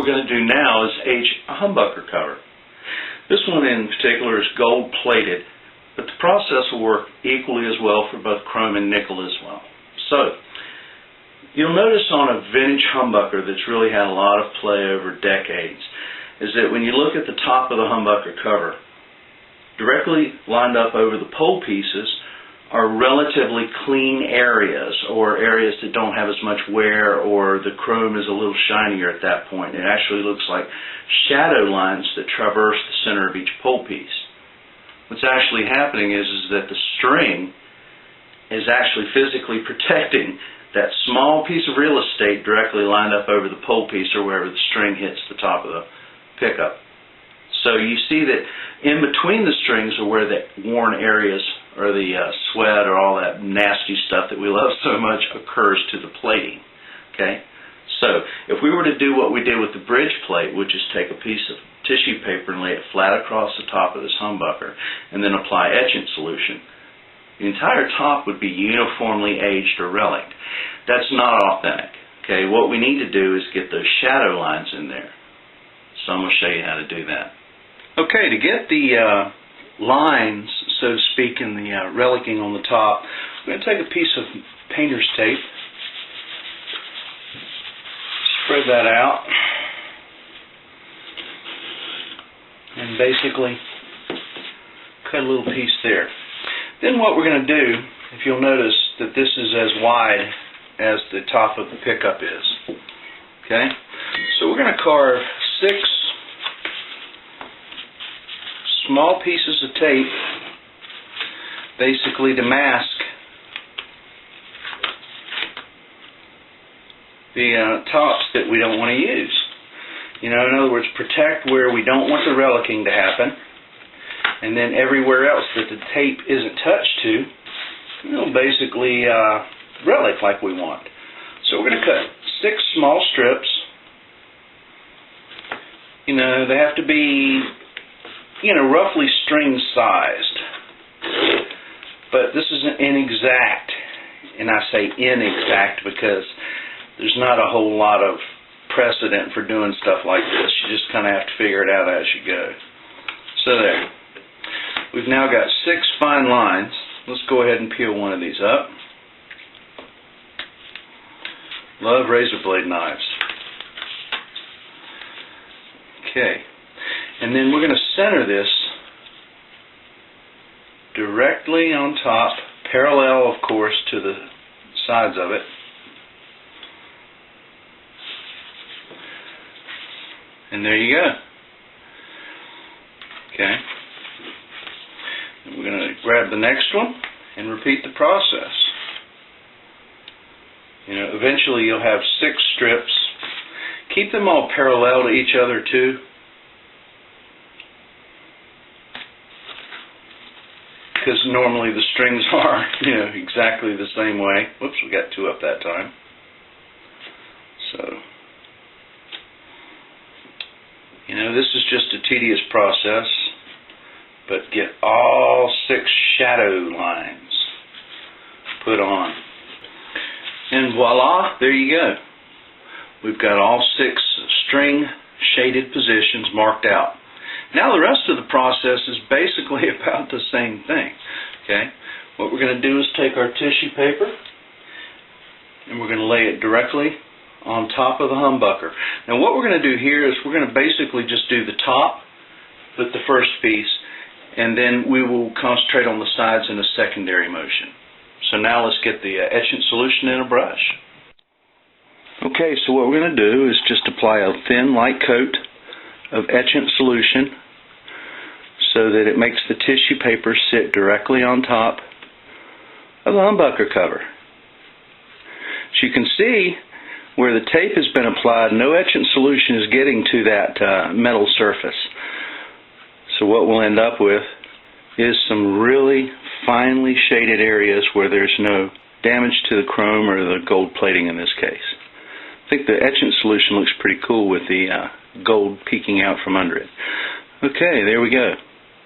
we're going to do now is etch a humbucker cover. This one in particular is gold plated, but the process will work equally as well for both chrome and nickel as well. So, you'll notice on a vintage humbucker that's really had a lot of play over decades is that when you look at the top of the humbucker cover, directly lined up over the pole pieces are relatively clean areas, or areas that don't have as much wear, or the chrome is a little shinier at that point. It actually looks like shadow lines that traverse the center of each pole piece. What's actually happening is that the string is actually physically protecting that small piece of real estate directly lined up over the pole piece or wherever the string hits the top of the pickup. So you see that in between the strings are where the worn areas or the sweat or all that nasty stuff that we love so much occurs to the plating. Okay? So if we were to do what we did with the bridge plate, which is take a piece of tissue paper and lay it flat across the top of this humbucker and then apply etchant solution, the entire top would be uniformly aged or relic. That's not authentic. Okay? What we need to do is get those shadow lines in there. So I'm going to show you how to do that. Okay, to get the lines, so to speak, in the relicing on the top, we're going to take a piece of painter's tape, spread that out, and basically cut a little piece there. Then what we're going to do, if you'll notice that this is as wide as the top of the pickup is. Okay? So we're going to carve 6 small pieces of tape basically to mask the tops that we don't want to use. You know, in other words, protect where we don't want the relicing to happen, and then everywhere else that the tape isn't touched to, we'll basically relic like we want. So we're going to cut 6 small strips. You know, they have to be, you know, roughly string sized. But this is an inexact, and I say inexact because there's not a whole lot of precedent for doing stuff like this. You just kind of have to figure it out as you go. So there. We've now got 6 fine lines. Let's go ahead and peel one of these up. Love razor blade knives. Okay. And then we're going to center this directly on top, parallel, of course, to the sides of it. And there you go. Okay. And we're going to grab the next one and repeat the process. You know, eventually you'll have 6 strips. Keep them all parallel to each other too. Because normally the strings are, you know, exactly the same way. Whoops, we got 2 up that time. So, you know, this is just a tedious process, but get all 6 shadow lines put on. And voila, there you go. We've got all 6 string shaded positions marked out. Now the rest of the process is basically about the same thing. Okay? What we're going to do is take our tissue paper and we're going to lay it directly on top of the humbucker. Now what we're going to do here is we're going to basically just do the top with the first piece, and then we will concentrate on the sides in a secondary motion. So now let's get the etchant solution in a brush. Okay, so what we're going to do is just apply a thin light coat of etchant solution so that it makes the tissue paper sit directly on top of the humbucker cover. As you can see, where the tape has been applied, no etchant solution is getting to that metal surface. So what we'll end up with is some really finely shaded areas where there's no damage to the chrome or the gold plating in this case. I think the etchant solution looks pretty cool with the gold peeking out from under it. Okay, there we go.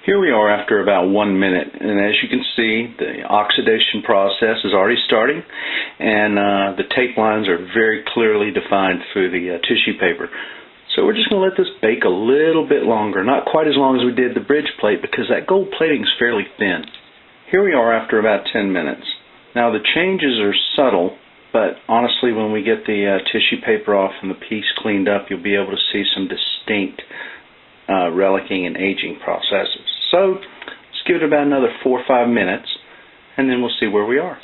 Here we are after about 1 minute, and as you can see, the oxidation process is already starting, and the tape lines are very clearly defined through the tissue paper. So we're just going to let this bake a little bit longer, not quite as long as we did the bridge plate because that gold plating is fairly thin. Here we are after about 10 minutes. Now the changes are subtle, but honestly when we get the tissue paper off and the piece cleaned up, you'll be able to see some distinct relicing and aging processes. So let's give it about another 4 or 5 minutes and then we'll see where we are.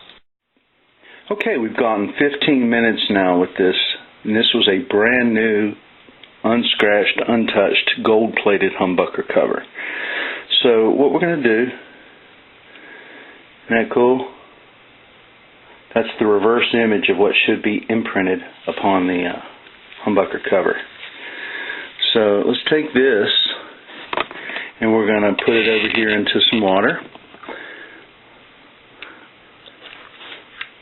Okay, we've gotten 15 minutes now with this, and this was a brand new, unscratched, untouched, gold-plated humbucker cover. So what we're going to do, isn't that cool? That's the reverse image of what should be imprinted upon the humbucker cover. So let's take this, and we're going to put it over here into some water.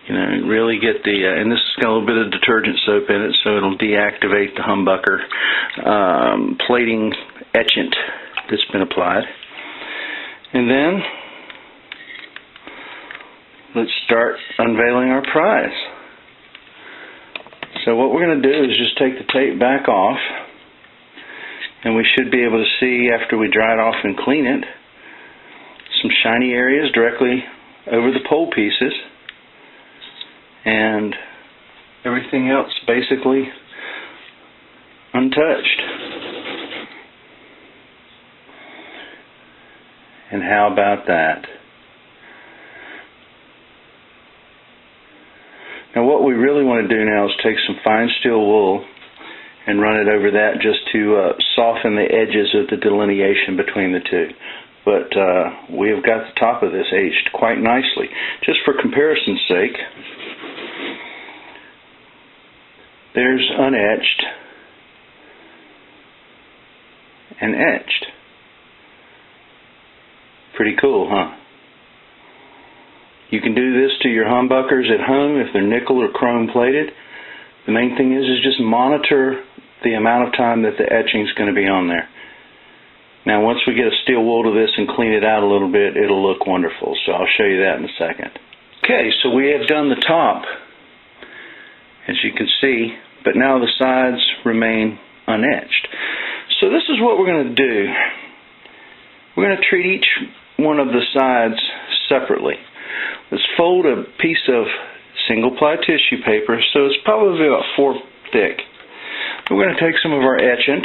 You know, really get the, and this has got a little bit of detergent soap in it, so it'll deactivate the humbucker plating etchant that's been applied. And then, let's start unveiling our prize. So what we're going to do is just take the tape back off, and we should be able to see, after we dry it off and clean it, some shiny areas directly over the pole pieces. And everything else basically untouched. And how about that? Now what we really want to do now is take some fine steel wool and run it over that just to soften the edges of the delineation between the two. But we have got the top of this aged quite nicely. Just for comparison's sake, there's unetched and etched. Pretty cool, huh? You can do this to your humbuckers at home if they're nickel or chrome plated. The main thing is just monitor the amount of time that the etching is going to be on there. Now once we get a steel wool to this and clean it out a little bit, it'll look wonderful. So I'll show you that in a second. Okay, so we have done the top, as you can see, but now the sides remain unetched. So this is what we're going to do. We're going to treat each one of the sides separately. Let's fold a piece of single ply tissue paper, so it's probably about 4 thick. We're going to take some of our etchant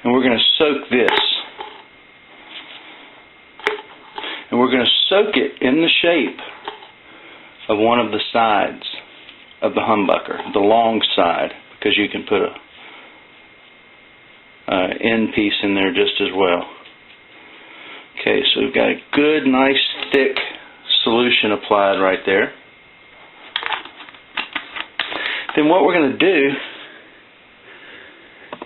and we're going to soak this. And we're going to soak it in the shape of one of the sides of the humbucker, the long side, because you can put a end piece in there just as well. Okay, so we've got a good, nice, thick solution applied right there. Then what we're going to do,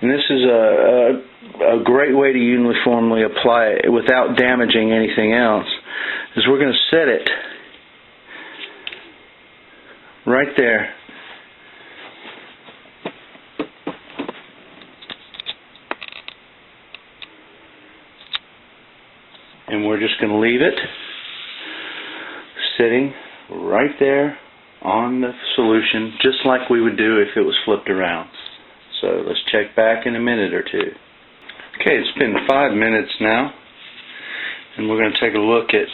and this is a great way to uniformly apply it without damaging anything else, is we're going to set it right there. And we're just going to leave it sitting right there on the solution, just like we would do if it was flipped around. So let's check back in a minute or two. Okay, it's been 5 minutes now, and we're going to take a look at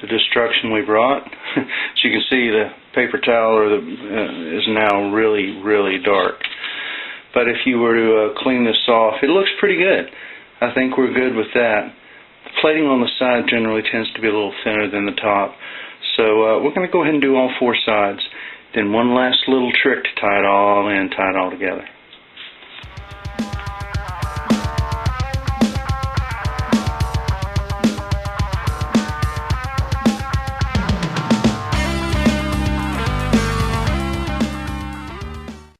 the destruction we brought. As you can see, the paper towel is now really, really dark. But if you were to clean this off, it looks pretty good. I think we're good with that. The plating on the side generally tends to be a little thinner than the top. So we're going to go ahead and do all 4 sides. Then one last little trick to tie it all in, tie it all together.